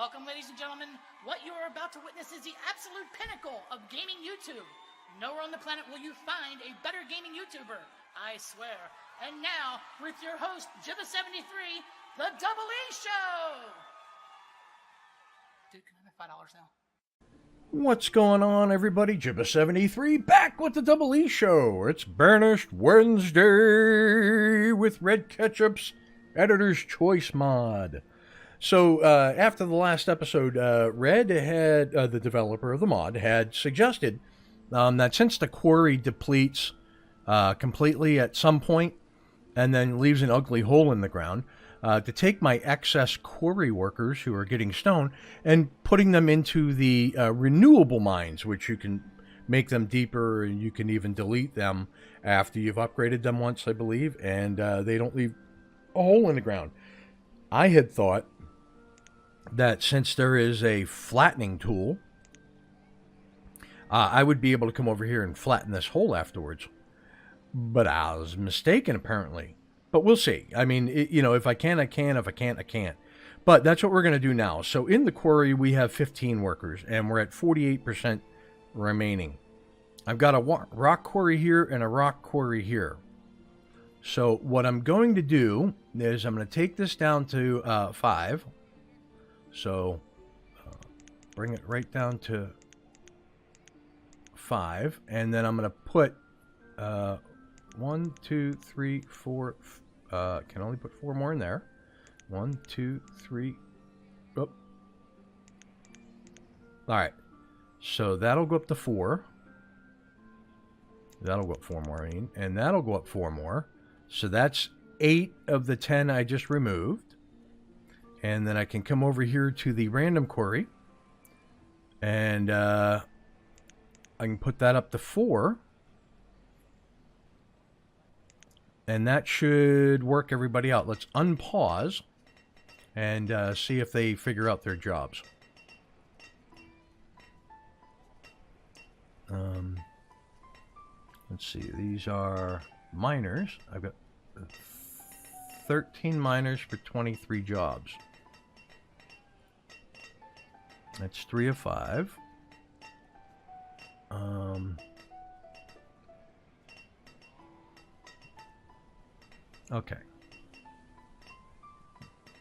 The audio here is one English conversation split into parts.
Welcome, ladies and gentlemen. What you are about to witness is the absolute pinnacle of gaming YouTube. Nowhere on the planet will you find a better gaming YouTuber, I swear. And now, with your host, Jibba73, the Double E Show! Dude, can I have $5 now? What's going on, everybody? Jibba73 back with the Double E Show. It's Banished Wednesday with Red Ketchup's Editor's Choice mod. So, after the last episode, Red had, the developer of the mod, had suggested that since the quarry depletes completely at some point and then leaves an ugly hole in the ground, to take my excess quarry workers who are getting stone and putting them into the renewable mines, which you can make them deeper and you can even delete them after you've upgraded them once, I believe, and they don't leave a hole in the ground. I had thought that since there is a flattening tool, I would be able to come over here and flatten this hole afterwards. But I was mistaken, apparently. But we'll see. I mean, if I can, I can. If I can't, I can't. But that's what we're going to do now. So in the quarry, we have 15 workers, and we're at 48% remaining. I've got a rock quarry here and a rock quarry here. So what I'm going to do is I'm going to take this down to 5. So bring it right down to 5. And then I'm going to put 1, 2, 3, 4... can only put 4 more in there. 1, 2, 3. Oh. Alright. So that'll go up to 4. That'll go up 4 more, I mean. And that'll go up 4 more. So that's 8 of the 10 I just removed. And then I can come over here to the random quarry. And I can put that up to 4. And that should work everybody out. Let's unpause and see if they figure out their jobs. Let's see. These are miners. I've got 13 miners for 23 jobs. That's 3 of 5. Okay.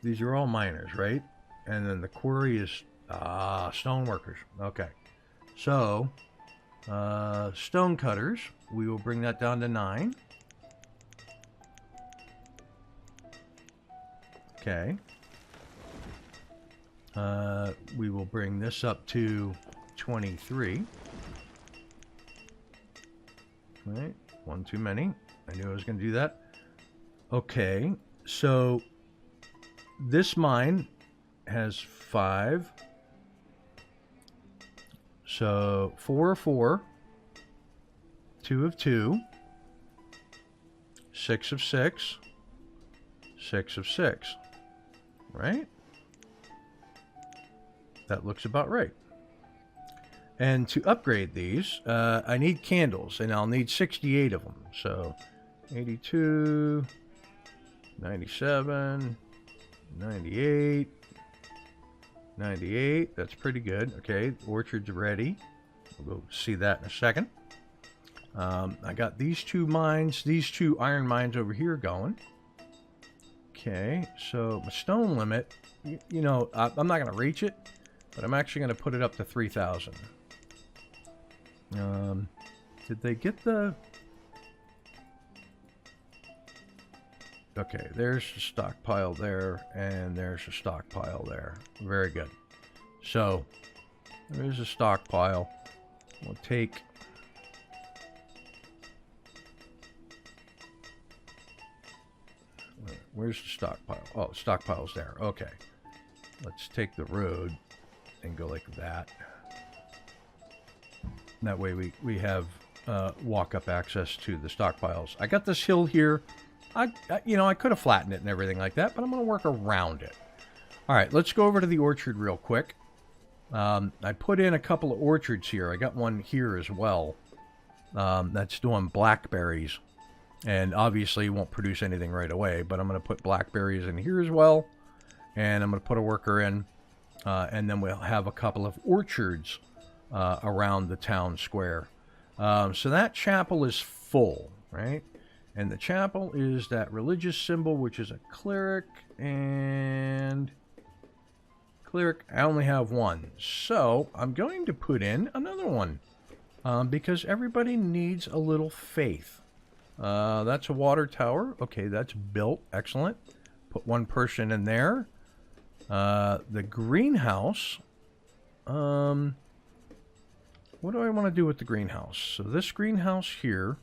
These are all miners, right? And then the quarry is stone workers. Okay. So, stone cutters, we will bring that down to 9. Okay. We will bring this up to 23. Right. 1 too many. I knew I was going to do that. Okay, so this mine has 5. So 4 of 4, 2 of 2, 6 of 6, 6 of 6, right? That looks about right. And to upgrade these, I need candles, and I'll need 68 of them. So 82... 97, 98, 98, that's pretty good. Okay, orchard's ready. We'll go see that in a second. I got these 2 mines, these 2 iron mines over here going. Okay, so my stone limit, I'm not going to reach it, but I'm actually going to put it up to 3,000. Did they get the... Okay, there's a stockpile there, and there's a stockpile there. Very good. So, there's a stockpile. We'll take... Where's the stockpile? Oh, stockpile's there. Okay. Let's take the road and go like that. That way we have walk-up access to the stockpiles. I got this hill here. I could have flattened it and everything like that, but I'm going to work around it. All right, let's go over to the orchard real quick. I put in a couple of orchards here. I got one here as well. That's doing blackberries. And obviously it won't produce anything right away, but I'm going to put blackberries in here as well. And I'm going to put a worker in and then we'll have a couple of orchards around the town square. So that chapel is full, right? And the chapel is that religious symbol, which is a cleric, and cleric, I only have one. So I'm going to put in another one, because everybody needs a little faith. That's a water tower. Okay, that's built. Excellent. Put one person in there. The greenhouse. What do I want to do with the greenhouse? So this greenhouse here,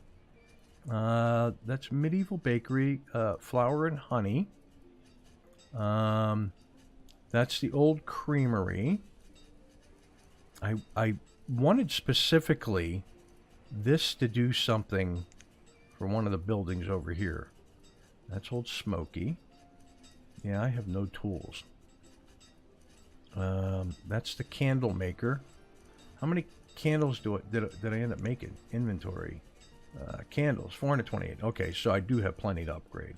that's medieval bakery, flour and honey. That's the old creamery. I wanted specifically this to do something for one of the buildings over here. That's Old Smoky. Yeah, I have no tools. That's the candle maker. How many candles did I end up making? Inventory. Candles, 428. Okay, so I do have plenty to upgrade.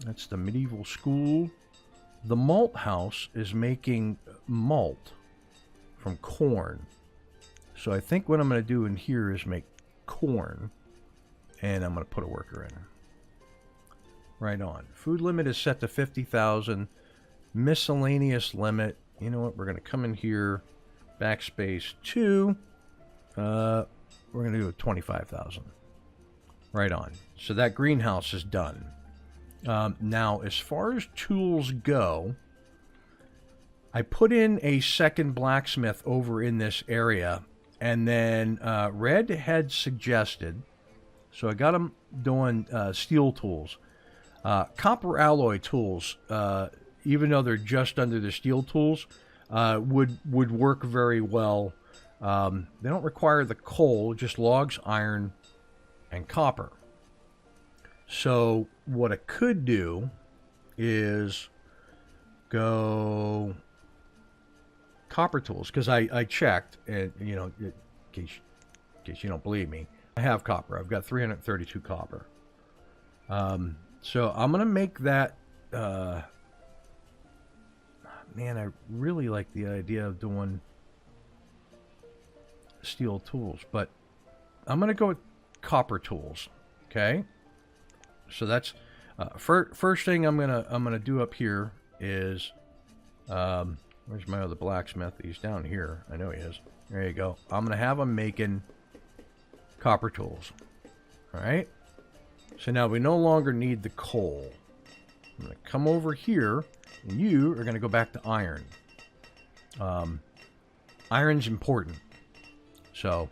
That's the medieval school. The malt house is making malt from corn. So I think what I'm going to do in here is make corn. And I'm going to put a worker in. Right on. Food limit is set to 50,000. Miscellaneous limit. You know what? We're going to come in here. Backspace 2. We're going to do a 25,000. Right on. So that greenhouse is done. Now, as far as tools go, I put in a second blacksmith over in this area. And then Red had suggested, so I got him doing steel tools. Copper alloy tools, even though they're just under the steel tools, would work very well. They don't require the coal, just logs, iron, and copper. So what I could do is go copper tools, because I checked, and you know, in case you don't believe me, I have copper. I've got 332 copper. So I'm gonna make that. Man, I really like the idea of doing steel tools, but I'm gonna go with copper tools. Okay. So that's first thing I'm gonna do up here is where's my other blacksmith? He's down here. I know he is. There you go. I'm gonna have him making copper tools. All right. So now we no longer need the coal. I'm gonna come over here, and you are gonna go back to iron. Iron's important, so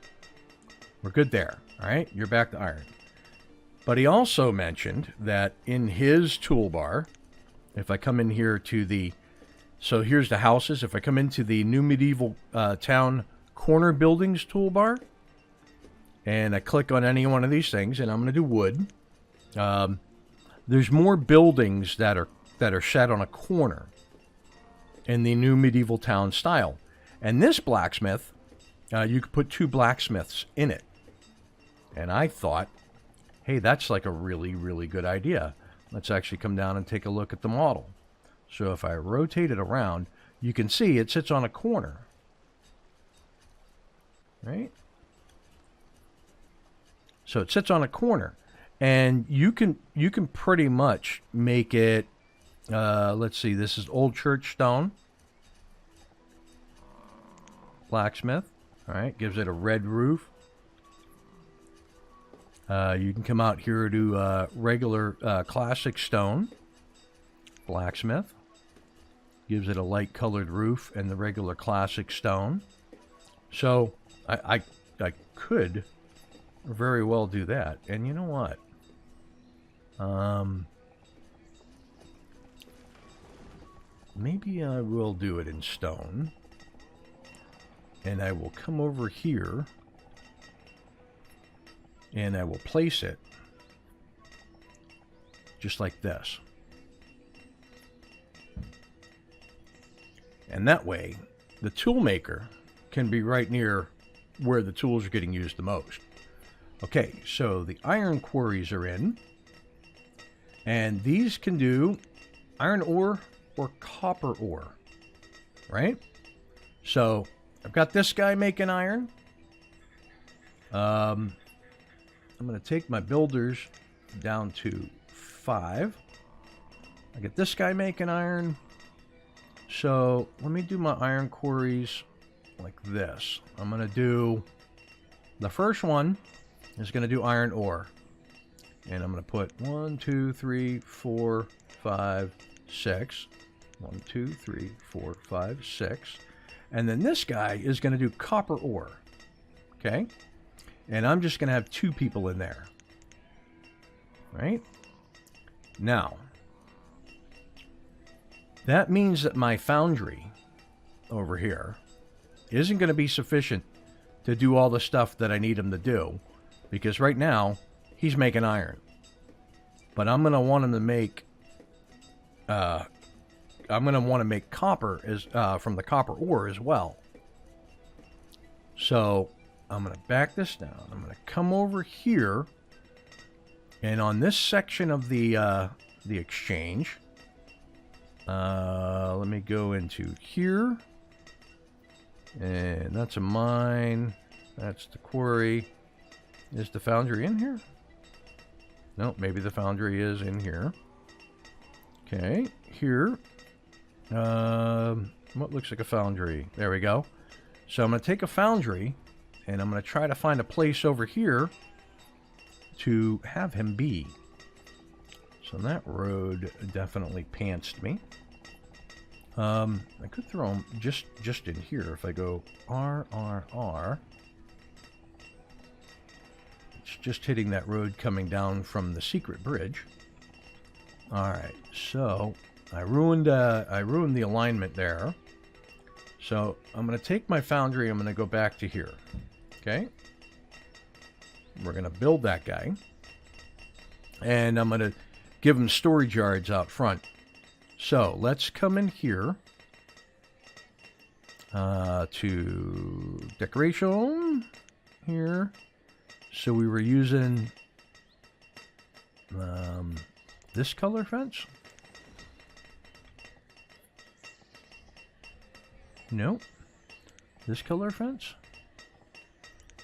we're good there. All right. You're back to iron. But he also mentioned that in his toolbar, if I come in here to the, so here's the houses. If I come into the new medieval town corner buildings toolbar, and I click on any one of these things, and I'm going to do wood, there's more buildings that are set on a corner in the new medieval town style. And this blacksmith, you could put 2 blacksmiths in it. And I thought, hey, that's like a really, really good idea. Let's actually come down and take a look at the model. So if I rotate it around, you can see it sits on a corner. Right? So it sits on a corner. And you can pretty much make it, let's see, this is old church stone. Blacksmith. All right, gives it a red roof. You can come out here to regular classic stone. Blacksmith. Gives it a light colored roof and the regular classic stone. So I could very well do that. And you know what? Maybe I will do it in stone. And I will come over here. And I will place it just like this. And that way, the tool maker can be right near where the tools are getting used the most. Okay, so the iron quarries are in. And these can do iron ore or copper ore. right? So I've got this guy making iron. I'm going to take my builders down to 5. I get this guy making iron. So let me do my iron quarries like this. I'm going to do, the first one is going to do iron ore. And I'm going to put 1, 2, 3, 4, 5, 6. 1, 2, 3, 4, 5, 6. And then this guy is going to do copper ore. Okay? And I'm just going to have 2 people in there. Right? Now, that means that my foundry over here isn't going to be sufficient to do all the stuff that I need him to do. Because right now, he's making iron. But I'm going to want him to make... I'm going to want to make copper as, from the copper ore as well. So I'm going to back this down. I'm going to come over here. And on this section of the exchange, let me go into here. And that's a mine. That's the quarry. Is the foundry in here? No, maybe the foundry is in here. Okay, here. What looks like a foundry? There we go. So I'm going to take a foundry, and I'm going to try to find a place over here to have him be. So that road definitely pantsed me. I could throw him just in here if I go R, R, R. It's just hitting that road coming down from the secret bridge. Alright, so I ruined the alignment there. So I'm going to take my foundry, I'm going to go back to here. Okay? We're going to build that guy. And I'm going to give him storage yards out front. So let's come in here to decoration here. So we were using this color fence. Nope. This color fence.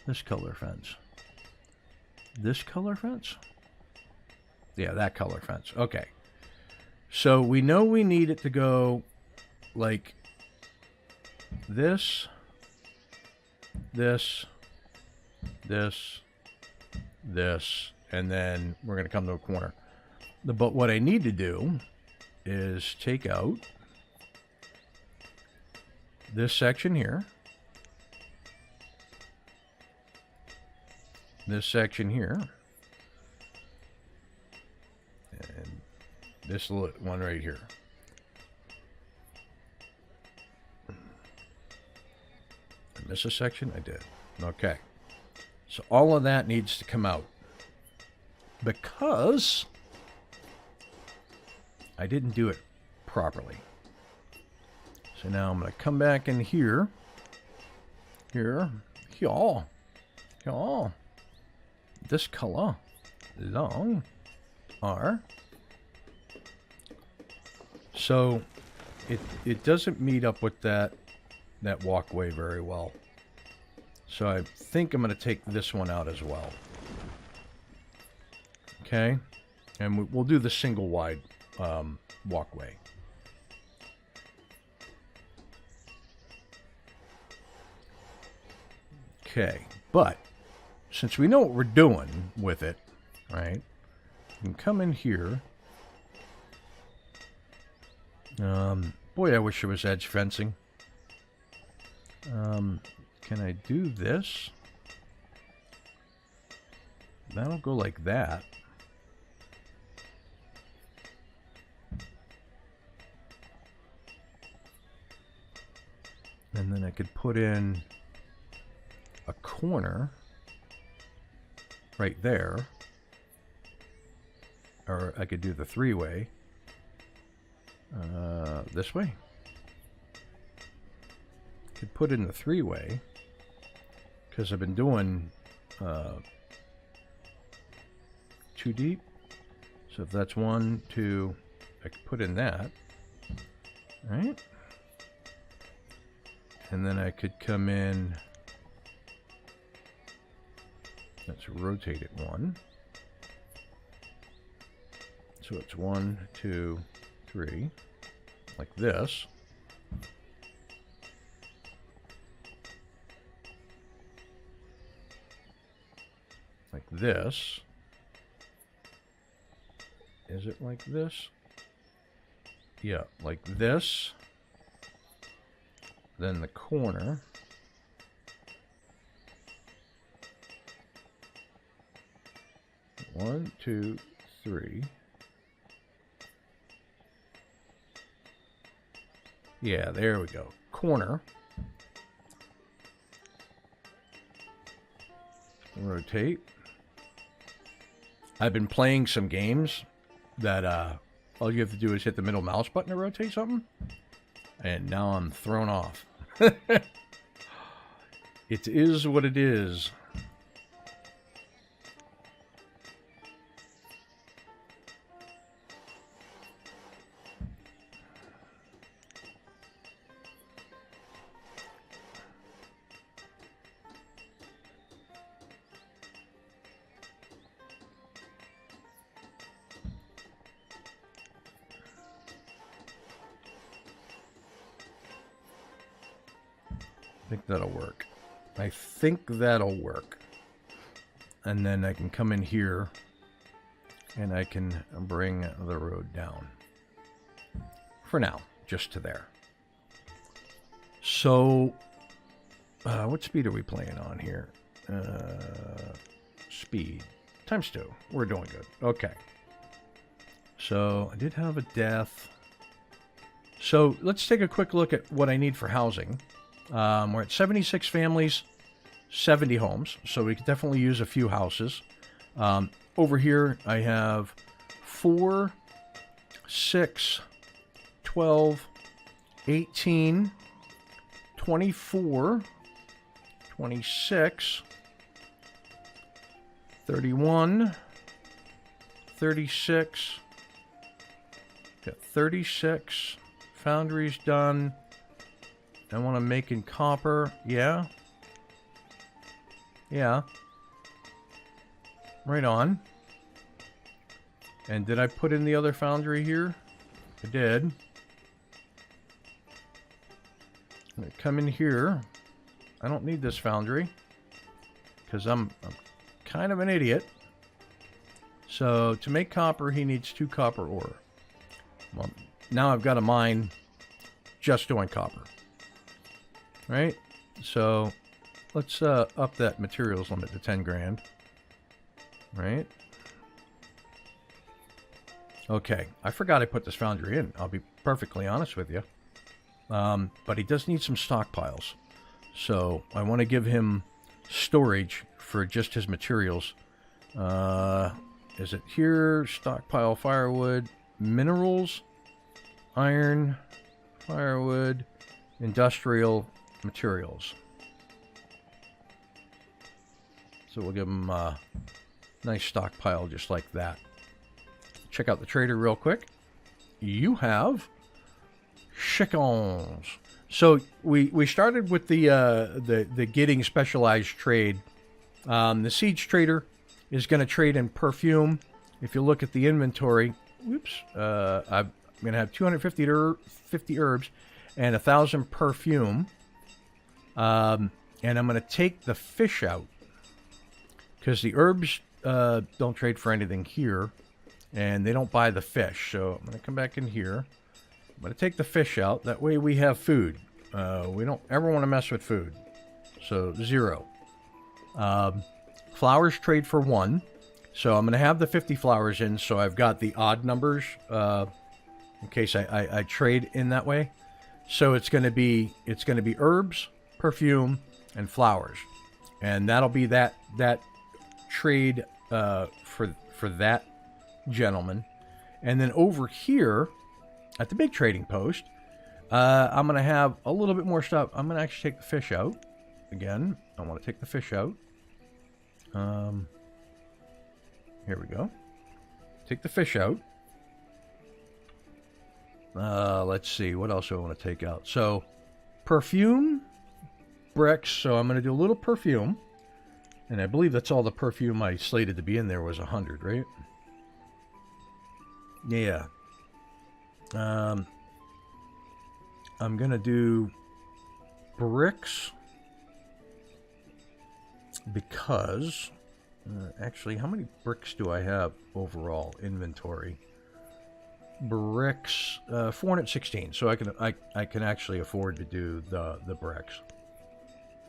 This color fence. This color fence. Yeah, that color fence. Okay. So we know we need it to go like this, this, this, this, and then we're going to come to a corner. But what I need to do is take out this section here, this section here, and this one right here. I miss a section? I did. Okay. So all of that needs to come out because I didn't do it properly. So now I'm going to come back in here. Here. This color. Long. R. So it doesn't meet up with that walkway very well. So I think I'm going to take this one out as well. Okay. And we'll do the single wide walkway. Okay. But since we know what we're doing with it, right? You can come in here. Boy, I wish there was edge fencing. Can I do this? That'll go like that. And then I could put in a corner right there. Or I could do the 3-way. This way. Could put in the 3-way. Because I've been doing 2 deep. So if that's 1, 2, I could put in that. Alright. And then I could come in. Let's rotate it 1. So it's 1, 2, 3, like this. Like this. Is it like this? Yeah, like this. Then the corner. One, two, three. Yeah, there we go. Corner. Rotate. I've been playing some games that all you have to do is hit the middle mouse button to rotate something. And now I'm thrown off. It is what it is. I think that'll work. I think that'll work. And then I can come in here and I can bring the road down. For now, just to there. So, what speed are we playing on here? Speed. ×2. We're doing good. Okay. So, I did have a death. So, let's take a quick look at what I need for housing. We're at 76 families, 70 homes, so we could definitely use a few houses. Over here, I have 4, 6, 12, 18, 24, 26, 31, 36, got 36, foundries done. I want to make in copper. Yeah. Yeah. Right on. And did I put in the other foundry here? I did. I'm going to come in here. I don't need this foundry because I'm kind of an idiot. So to make copper, he needs 2 copper ore. Well, now I've got a mine just doing copper. Right? So let's up that materials limit to 10 grand. Right? Okay. I forgot I put this foundry in. I'll be perfectly honest with you. But he does need some stockpiles. So I want to give him storage for just his materials. Is it here? Stockpile firewood, minerals, iron, firewood, industrial materials. So we'll give him a nice stockpile just like that. Check out the trader real quick. You have chickens. So we started with the getting specialized trade. The siege trader is going to trade in perfume. If you look at the inventory, whoops, I'm going to have 250 herbs and 1,000 perfume. And I'm going to take the fish out because the herbs don't trade for anything here, and they don't buy the fish. So I'm going to come back in here. I'm going to take the fish out. That way we have food. We don't ever want to mess with food. So 0. Flowers trade for 1. So I'm going to have the 50 flowers in, so I've got the odd numbers in case I trade in that way. So it's going to be herbs, perfume, and flowers, and that'll be that trade for that gentleman. And then over here at the big trading post, I'm going to have a little bit more stuff. I'm going to actually take the fish out again. I want to take the fish out. Here we go. Take the fish out. Let's see. What else do I want to take out? So, perfume bricks, so I'm going to do a little perfume. And I believe that's all the perfume I slated to be in there was 100, right? Yeah. I'm going to do bricks because... actually, how many bricks do I have overall inventory? Bricks, 416. So I can actually afford to do the bricks.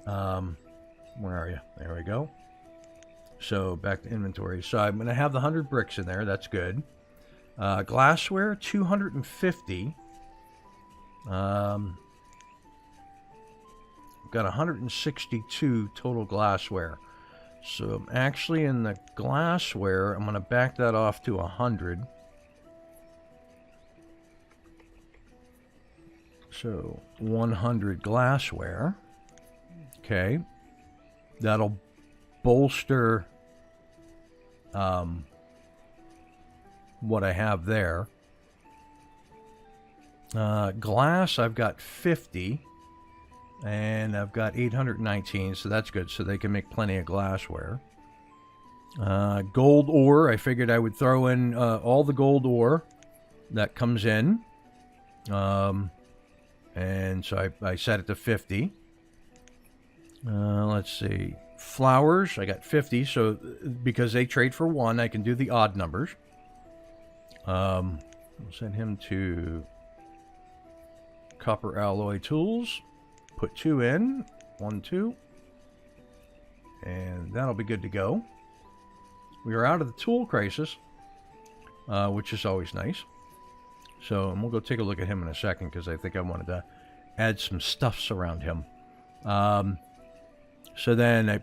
Where are you? There we go. So back to inventory. So I'm going to have the 100 bricks in there. That's good. Glassware, 250. Got 162 total glassware. So I'm actually in the glassware. I'm going to back that off to 100. So 100 glassware. Okay. That'll bolster what I have there. Glass, I've got 50. And I've got 819, so that's good. So they can make plenty of glassware. Gold ore, I figured I would throw in all the gold ore that comes in. And so I set it to 50. Let's see. Flowers, I got 50. So because they trade for 1, I can do the odd numbers. I'll send him to copper alloy tools. Put 2 in. 1, 2. And that'll be good to go. We are out of the tool crisis, which is always nice. So, and we'll go take a look at him in a second because I think I wanted to add some stuffs around him. So then I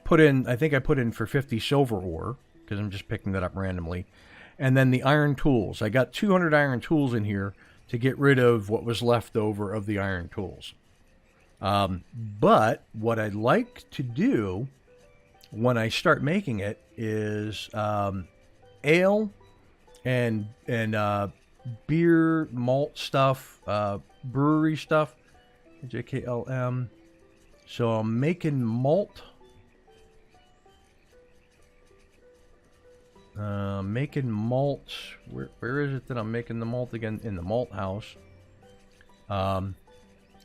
think I put in for 50 silver ore because I'm just picking that up randomly. And then the iron tools. I got 200 iron tools in here to get rid of what was left over of the iron tools. But what I'd like to do when I start making it is ale and beer, malt stuff, brewery stuff, JKLM. So I'm making malt. Where is it that I'm making the malt again? In the malt house. The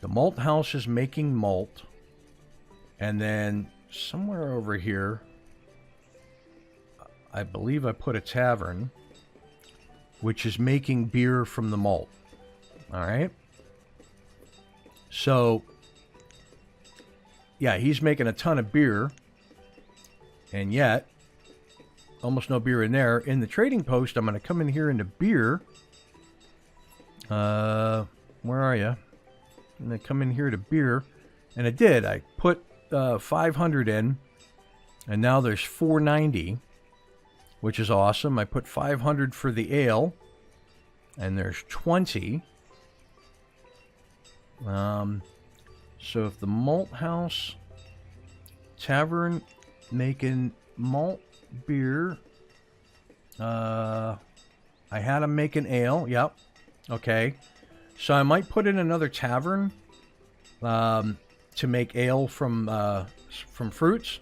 malt house is making malt. And then somewhere over here, I believe I put a tavern, which is making beer from the malt. All right. So, yeah, he's making a ton of beer. And yet, almost no beer in there. In the trading post, I'm going to come in here into beer. Where are you? I'm going to come in here to beer. And I did. I put 500 in. And now there's 490. Which is awesome. I put 500 for the ale. And there's 20. So if the malt house, tavern, making malt beer. I had him make an ale. Yep. Okay. So I might put in another tavern to make ale from fruits.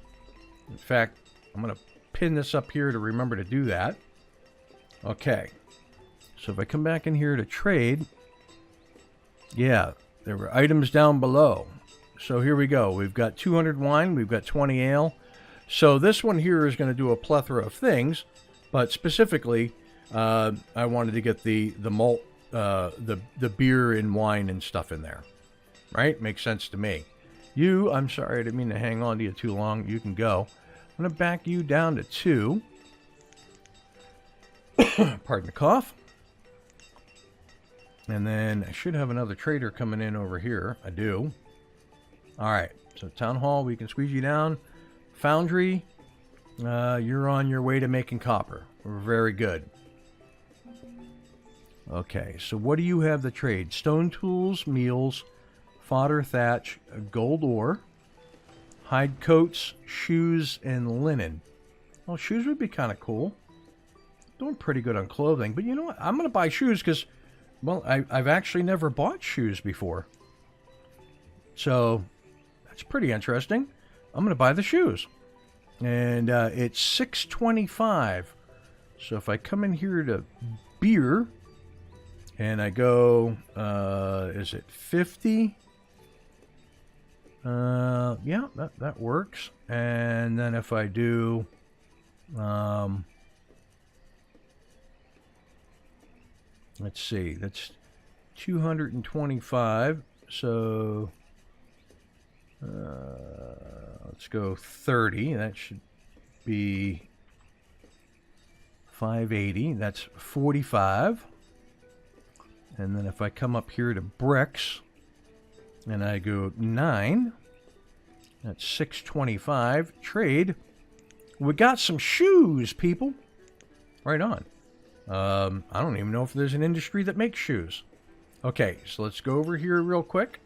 In fact, I'm going to pin this up here to remember to do that. Okay. So if I come back in here to trade, yeah, there were items down below. So here we go. We've got 200 wine. We've got 20 ale. So this one here is going to do a plethora of things, but specifically, I wanted to get the malt, the beer and wine and stuff in there. Right? Makes sense to me. You, I'm sorry, I didn't mean to hang on to you too long. You can go. I'm going to back you down to 2. Pardon the cough. And then I should have another trader coming in over here. I do. All right. So Town Hall, we can squeeze you down. Foundry, you're on your way to making copper. Very good. Okay. So what do you have to trade? Stone tools, meals, fodder, thatch, gold ore, hide coats, shoes, and linen. Well, shoes would be kind of cool. Doing pretty good on clothing. But you know what? I'm going to buy shoes because, well, I've actually never bought shoes before. So It's pretty interesting. I'm going to buy the shoes. And it's $6.25. So if I come in here to beer, and I go, is it 50? Yeah, that works. And then if I do, let's see, that's 225. So let's go 30. That should be 580. That's 45. And then if I come up here to bricks and I go 9, that's 625. Trade. We got some shoes, people. Right on. I don't even know if there's an industry that makes shoes. Okay, so let's go over here real quick.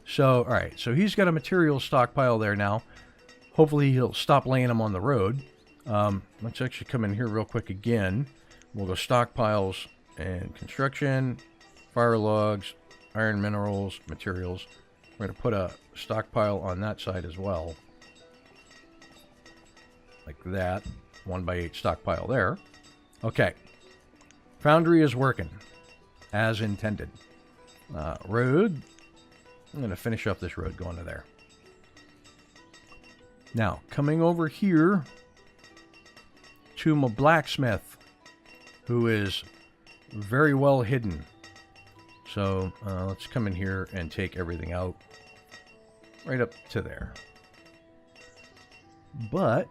So, all right, so he's got a material stockpile there now. Hopefully he'll stop laying them on the road. Let's actually come in here real quick again. We'll go stockpiles and construction, fire logs, iron minerals, materials. We're going to put a stockpile on that side as well. Like that. 1x8 stockpile there. Okay. Foundry is working as intended. Road. I'm going to finish up this road going to there. Now, coming over here to my blacksmith, who is very well hidden. So let's come in here and take everything out right up to there. But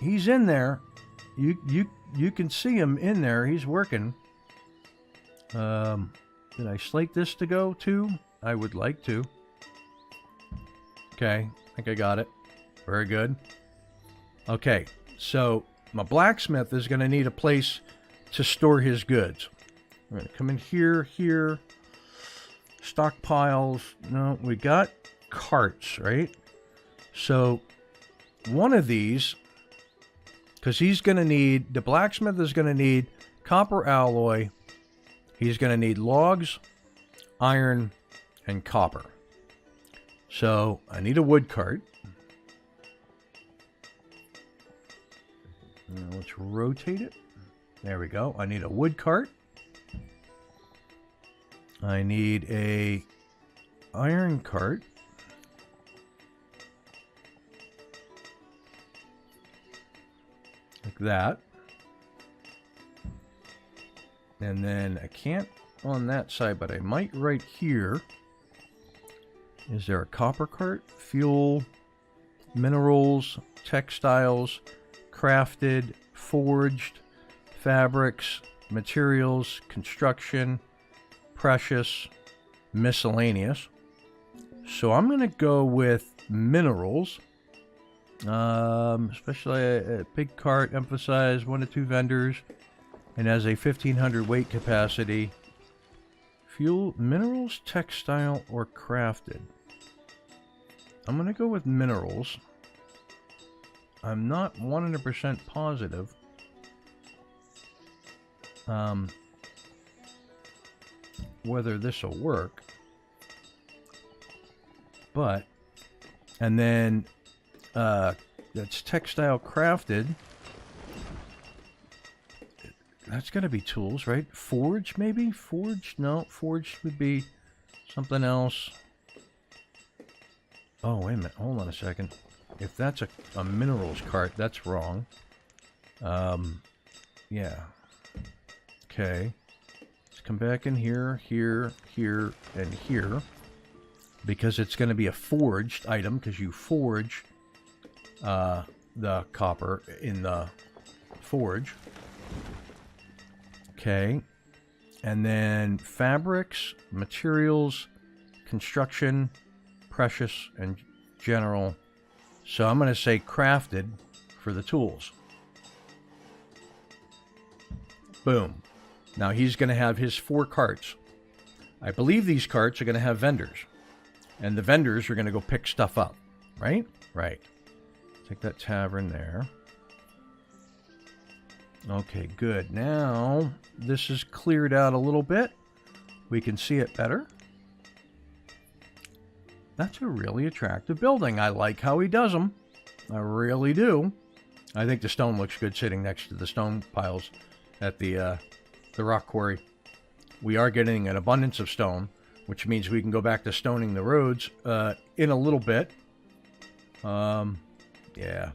he's in there. You can see him in there. He's working. Did I slate this to go to? I would like to. Okay, I think I got it. Very good. Okay, so my blacksmith is going to need a place to store his goods. We're going to come in here, here. Stockpiles. No, we got carts, right? So one of these, because he's going to need, the blacksmith is going to need copper alloy. He's going to need logs, iron, and copper. So I need a wood cart. Now let's rotate it. There we go. I need a wood cart. I need a iron cart. Like that. And then I can't on that side, but I might right here. Is there a copper cart? Fuel, minerals, textiles, crafted, forged, fabrics, materials, construction, precious, miscellaneous. So I'm going to go with minerals. Especially a big cart, emphasize 1 to 2 vendors, and has a 1500 weight capacity. Fuel, minerals, textile, or crafted. I'm going to go with minerals. I'm not 100% positive. Whether this will work. But, and then, that's textile crafted. That's got to be tools, right? Forge, maybe? Forge? No, forge would be something else. Oh, wait a minute. Hold on a second. If that's a minerals cart, that's wrong. Yeah. Okay. Let's come back in here, here, here, and here. Because it's going to be a forged item, because you forge the copper in the forge. Okay. And then fabrics, materials, construction, precious, and general. So I'm going to say crafted for the tools. Boom. Now he's going to have his 4 carts. I believe these carts are going to have vendors. And the vendors are going to go pick stuff up. Right? Right. Take that tavern there. Okay, good. Now, this is cleared out a little bit. We can see it better. That's a really attractive building. I like how he does them. I really do. I think the stone looks good sitting next to the stone piles at the rock quarry. We are getting an abundance of stone, which means we can go back to stoning the roads in a little bit. Yeah.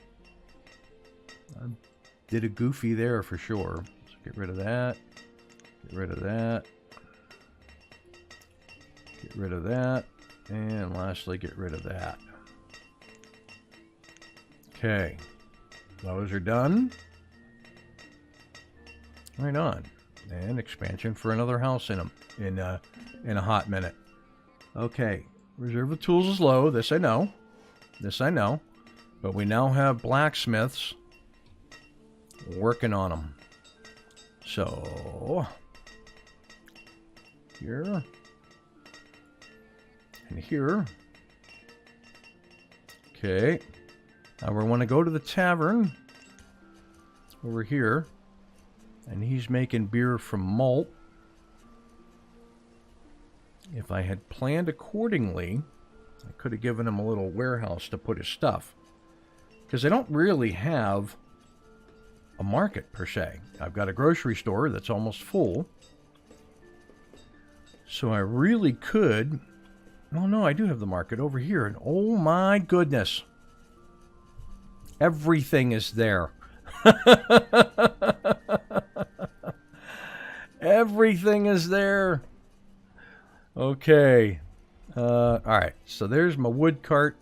I did a goofy there for sure. So get rid of that. Get rid of that. Get rid of that. And lastly, get rid of that. Okay. Those are done. Right on. And expansion for another house in a hot minute. Okay. Reserve of tools is low. This I know. This I know. But we now have blacksmiths working on them. So here and here. Okay. Now we want to go to the tavern over here. And he's making beer from malt. If I had planned accordingly, I could have given him a little warehouse to put his stuff. Because I don't really have a market, per se. I've got a grocery store that's almost full. So I really could... Oh, no, I do have the market over here. And oh, my goodness. Everything is there. Everything is there. Okay. Alright, so there's my wood cart.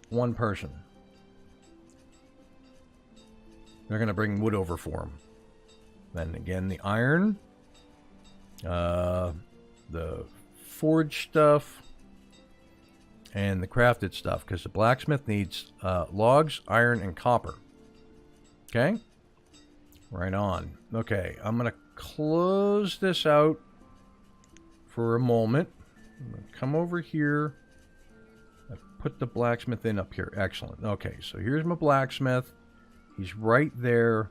One person. They're going to bring wood over for him. Then again, the iron. The forged stuff. And the crafted stuff. Because the blacksmith needs logs, iron, and copper. Okay? Right on. Okay, I'm going to close this out for a moment. I'm going to come over here. I put the blacksmith in up here. Excellent. Okay, so here's my blacksmith. He's right there.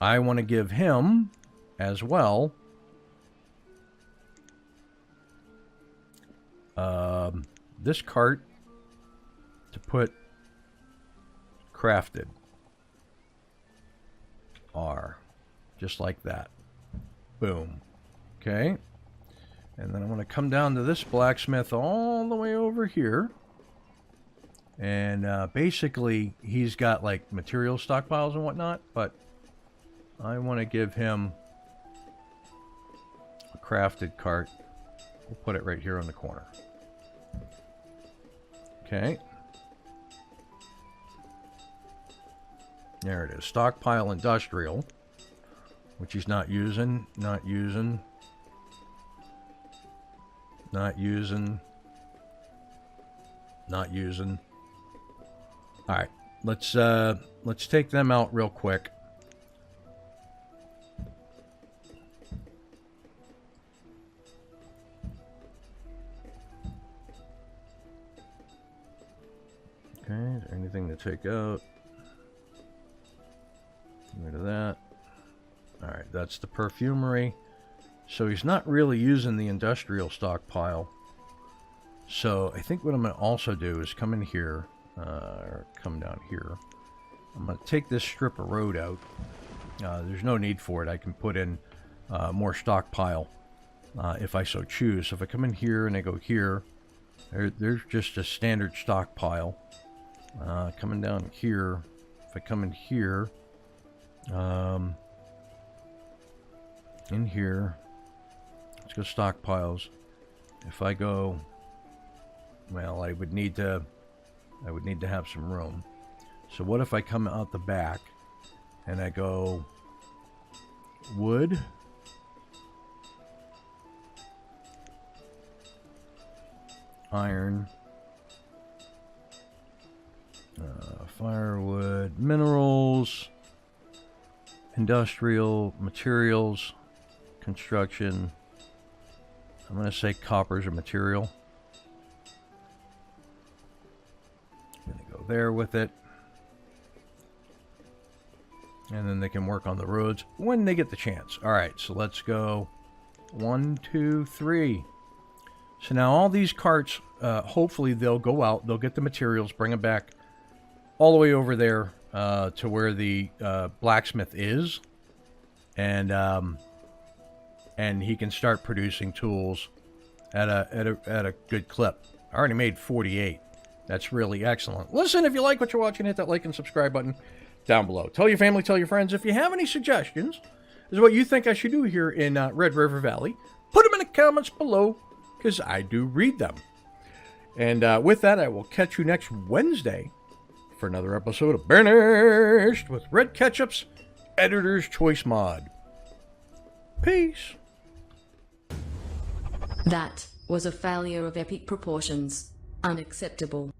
I want to give him, as well, this cart to put crafted. R. Just like that. Boom. Okay. And then I'm going to come down to this blacksmith all the way over here. And basically, he's got like material stockpiles and whatnot. But I want to give him a crafted cart. We'll put it right here on the corner. Okay. There it is. Stockpile industrial. Which he's not using. Not using. Not using. Not using. Alright. Let's take them out real quick. Okay, is there anything to take out? Get rid of that. Alright, that's the perfumery. So he's not really using the industrial stockpile. So I think what I'm going to also do is come in here, or come down here. I'm going to take this strip of road out. There's no need for it. I can put in more stockpile if I so choose. So if I come in here and I go here, there's just a standard stockpile. Coming down here, if I come in here, in here, let's go stockpiles. If I go, well, I would need to have some room. So what if I come out the back and I go wood, iron, firewood, minerals, industrial materials, construction. I'm going to say copper's a material. I'm going to go there with it. And then they can work on the roads when they get the chance. Alright, so let's go 1, 2, 3. So now all these carts, hopefully they'll go out, they'll get the materials, bring them back all the way over there to where the blacksmith is, and he can start producing tools at a good clip. I already made 48. That's really excellent. Listen, if you like what you're watching, hit that like and subscribe button down below. Tell your family, tell your friends. If you have any suggestions as to what you think I should do here in Red River Valley, put them in the comments below, because I do read them. And with that, I will catch you next Wednesday for another episode of Banished with Red Ketchup's Editor's Choice Mod. Peace. That was a failure of epic proportions. Unacceptable.